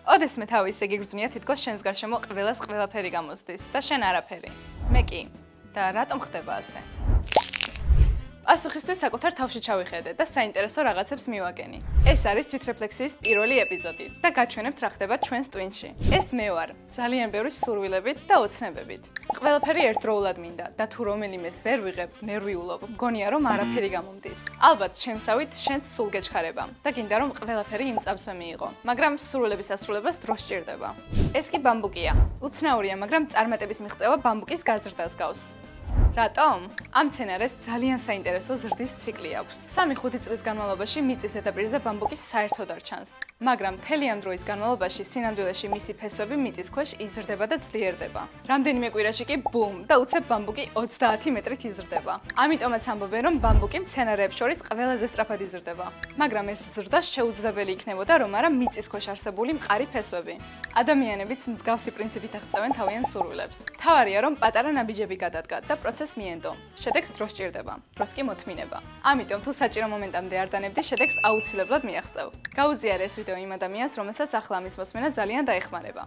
ოდესმე თავისი გიგრძნია თითქოს შენს გარშემო ყველას ყველაფერი გამოსდის და შენ არაფერი. მე კი. და რატომ ხდება ასე? პასუხისთვის საკუთარ თავში ჩავიხედე და საინტერესო რაღაცებს მივაგენი. ეს არის თვითრეფლექსიის პირველი ეპიზოდი და გაჩვენებთ რა ხდება ჩვენს ტვინში. ეს მე ვარ, ძალიან ბევრი სურვილებით და ოცნებებით. ყველაფერი ერთდროულად მინდა და თუ რომელიმეს ვერ ვიღებ, ნერვიულობ, მგონია რომ არაფერი გამომდის. ალბათ ჩემსავით შენც სულ გეჩქარება და გინდა რომ ყველაფერი იმ წამსვე მიიღო, მაგრამ სურვილების ასრულებას დრო სჭირდება. ეს კი ბამბუკია. უცნაურია, მაგრამ წარმატების მიღწევა ბამბუკის გაზრდას გავს. რატომ? ამ მცენარეს ძალიან საინტერესო ზრდის ციკლი აქვს. 3-5 წლის განმავლობაში მიწის ზედაპირზე ბამბუკი საერთოდ არ ჩანს. მაგრამ მთელი ამ დროის განმავლობაში სინამდვილეში მისი ფესვები მიწის ქვეშ იზრდება და ძლიერდება. რამდენიმე კვირაში კი ბუმ და უცებ ბამბუკი 30 მეტრით იზრდება. ამიტომაც ამბობენ, რომ ბამბუკი მცენარეებს შორის ყველაზე სწრაფად იზრდება. მაგრამ ეს ზრდა შეუძლებელი იქნებოდა, რომ არა მიწის ქვეშ არსებული მყარი ფესვები. ადამიანებიც მსგავსი პრინციპით აღწევენ თავიანთ სურვილებს. თავარია, რომ პატარა ნაბიჯები გადადგა და პროცესს მიენდო. შედეგს დრო სჭირდება, დროს კი მოთმინება. ამიტომ თუ საჭირო მომენტამდე არ დანებდი, შედეგს აუცილებლად მიაღწევ. გაუზიარე ეს ვიდეო იმ ადამიანს, რომელსაც ახლა ამის მოსმენა ძალიან დაეხმარება.